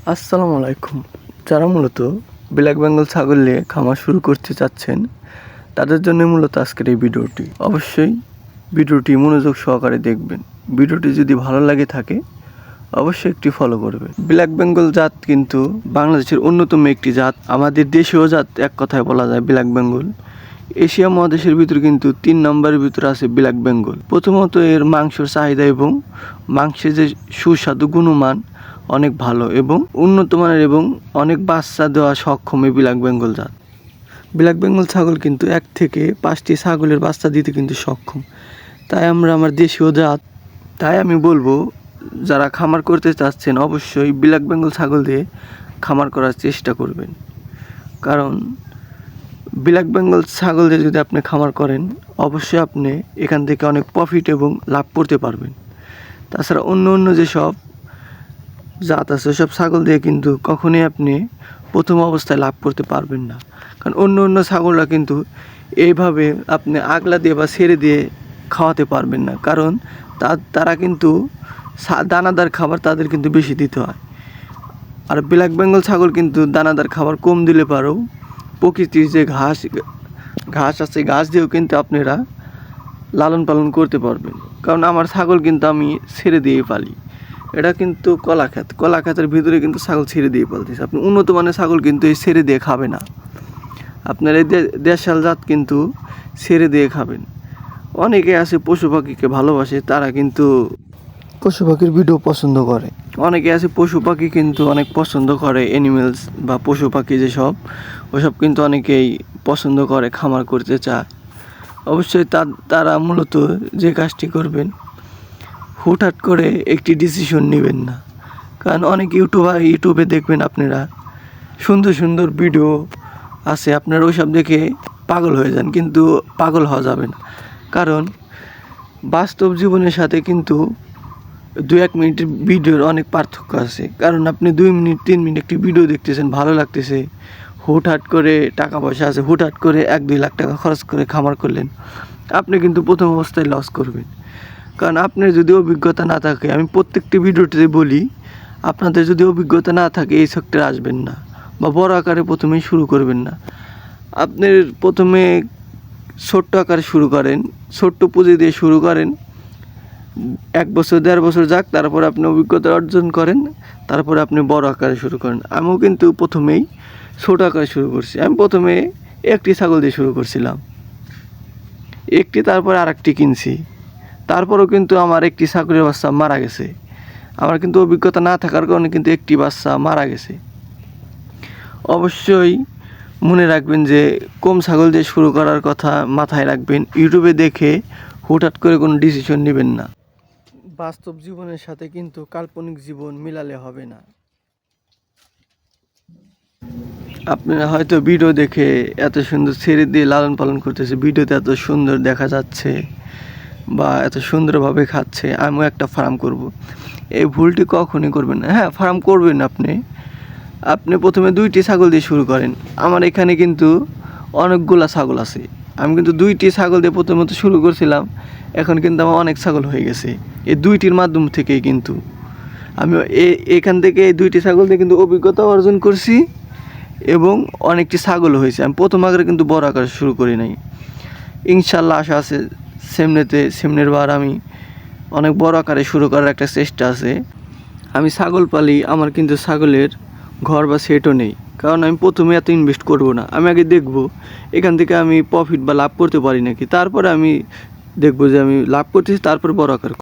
আসসালামু আলাইকুম। যারা মূলত ব্ল্যাক বেঙ্গল ছাগল নিয়ে খামার শুরু করতে চাচ্ছেন তাদের জন্য মূলত আজকের এই ভিডিওটি। অবশ্যই ভিডিওটি মনোযোগ সহকারে দেখবেন। ভিডিওটি যদি ভালো লাগে থাকে অবশ্যই একটি ফলো করবেন। ব্ল্যাক বেঙ্গল জাত কিন্তু বাংলাদেশের অন্যতম একটি জাত, আমাদের দেশীয় জাত এক কথায় বলা যায় ব্ল্যাক বেঙ্গল। এশিয়া মহাদেশের ভিতরে কিন্তু 3 নম্বরের ভিতরে আছে ব্ল্যাক বেঙ্গল। প্রথমত এর মাংসের চাহিদা এবং মাংসের যে সুস্বাদু গুণমান অনেক ভালো এবং উন্নত মানের এবং অনেক বাচ্চা দেওয়া সক্ষম এই ব্ল্যাক বেঙ্গল জাত। ব্ল্যাক বেঙ্গল ছাগল কিন্তু 1 থেকে 5টি ছাগলের বাচ্চা দিতে কিন্তু সক্ষম। তাই আমার দেশীয় জাত, তাই আমি বলবো যারা খামার করতে চাচ্ছেন অবশ্যই ব্ল্যাক বেঙ্গল ছাগল দিয়ে খামার করার চেষ্টা করবেন। কারণ ব্ল্যাক বেঙ্গল ছাগল দিয়ে যদি আপনি খামার করেন অবশ্যই আপনি এখান থেকে অনেক প্রফিট এবং লাভ করতে পারবেন। তাছাড়া অন্য যেসব জাত আছে সব ছাগল দিয়ে কিন্তু কখনোই আপনি প্রথম অবস্থায় লাভ করতে পারবেন না। কারণ অন্য ছাগলরা কিন্তু এইভাবে আপনি আগলা দিয়ে বা ছেড়ে দিয়ে খাওয়াতে পারবেন না। কারণ তারা কিন্তু দানাদার খাবার তাদের কিন্তু বেশি দিতে হয়। আর ব্ল্যাক বেঙ্গল ছাগল কিন্তু দানাদার খাবার কম দিলে পারেও প্রকৃতির যে ঘাস আছে ঘাস দিয়েও কিন্তু আপনারা লালন পালন করতে পারবেন। কারণ আমার ছাগল কিন্তু আমি ছেড়ে দিয়ে পালি। এটা কিন্তু কলাখাতের ভিতরে কিন্তু ছাগল ছেড়ে দিয়ে পালতেছে। আপনি উন্নত মানের ছাগল কিন্তু এই ছেড়ে দিয়ে খাবে না। আপনার এই দেশাল জাত কিন্তু ছেড়ে দিয়ে খাবেন। অনেকে আছে পশু পাখিকে ভালোবাসে, তারা কিন্তু পশু পাখির ভিডিও পছন্দ করে। অনেকে আছে পশু পাখি কিন্তু অনেক পছন্দ করে, অ্যানিমেলস বা পশু পাখি যেসব ওসব কিন্তু অনেকেই পছন্দ করে, খামার করতে চায়। অবশ্যই তারা মূলত যে কাজটি করবেন, হুটহাট করে একটি ডিসিশন নেবেন না। কারণ অনেক ইউটিউবে দেখবেন আপনারা সুন্দর ভিডিও আছে, আপনারা ওইসব দেখে পাগল হয়ে যান, কিন্তু পাগল হওয়া যাবে না। কারণ বাস্তব জীবনের সাথে কিন্তু 2-1 মিনিটের ভিডিওর অনেক পার্থক্য আছে। কারণ আপনি 2 মিনিট 3 মিনিট একটি ভিডিও দেখতেছেন, ভালো লাগতেছে, হুটহাট করে টাকা পয়সা আছে, হুটহাট করে 1-2 লাখ টাকা খরচ করে খামার করলেন, আপনি কিন্তু প্রথম অবস্থায় লস করবেন। কারণ আপনার যদি অভিজ্ঞতা না থাকে, আমি প্রত্যেকটি ভিডিওতে বলি, আপনাদের যদি অভিজ্ঞতা না থাকে এই সেক্টরে আসবেন না বা বড় আকারে প্রথমেই শুরু করবেন না। আপনার প্রথমে ছোট্ট আকারে শুরু করেন, ছোট্ট পুঁজি দিয়ে শুরু করেন, 1 বছর 1.5 বছর যাক, তারপর আপনি অভিজ্ঞতা অর্জন করেন, তারপরে আপনি বড় আকারে শুরু করেন। আমিও কিন্তু প্রথমেই ছোট আকারে শুরু করছি। আমি প্রথমে একটি ছাগল দিয়ে শুরু করছিলাম, একটি, তারপরে আরেকটি কিনছি। তারপরেও কিন্তু আমার একটি ছাগলের বাচ্চা মারা গেছে। আমার কিন্তু অভিজ্ঞতা না থাকার কারণে কিন্তু একটি বাচ্চা মারা গেছে। অবশ্যই মনে রাখবেন যে কম ছাগল দিয়ে শুরু করার কথা মাথায় রাখবেন। ইউটিউবে দেখে হুটহাট করে কোনো ডিসিশন নেবেন না। বাস্তব জীবনের সাথে কিন্তু কাল্পনিক জীবন মিলালে হবে না। আপনারা হয়তো ভিডিও দেখে এত সুন্দর ছেড়ে দিয়ে লালন পালন করতেছে, ভিডিওতে এত সুন্দর দেখা যাচ্ছে বা এত সুন্দরভাবে খাচ্ছে, আমিও একটা ফার্ম করব, এই ভুলটি কখনই করবেন না। হ্যাঁ, ফার্ম করবেন আপনি প্রথমে 2টি ছাগল দিয়ে শুরু করেন। আমার এখানে কিন্তু অনেকগুলা ছাগল আছে। আমি কিন্তু 2টি ছাগল দিয়ে প্রথমত শুরু করছিলাম, এখন কিন্তু আমার অনেক ছাগল হয়ে গেছে। এই 2টির মাধ্যম থেকেই কিন্তু আমি এখান থেকে এই 2টি ছাগল দিয়ে কিন্তু অভিজ্ঞতা অর্জন করছি এবং অনেকটি ছাগল হয়েছে। আমি প্রথম আকারে কিন্তু বড় আকারে শুরু করি নাই। ইনশাল্লাহ আশা আছে সামনের বার আমি অনেক বড় আকারে শুরু করার একটা চেষ্টা আছে। আমি ছাগল পালি, আমার কিন্তু ছাগলের ঘর বা সেটও নেই। কারণ আমি প্রথমে এত ইনভেস্ট করব না, আমি আগে দেখব এখান থেকে আমি প্রফিট বা লাভ করতে পারি নাকি, তারপরে আমি দেখব যে আমি লাভ করতেছি, তারপরে বড় আকার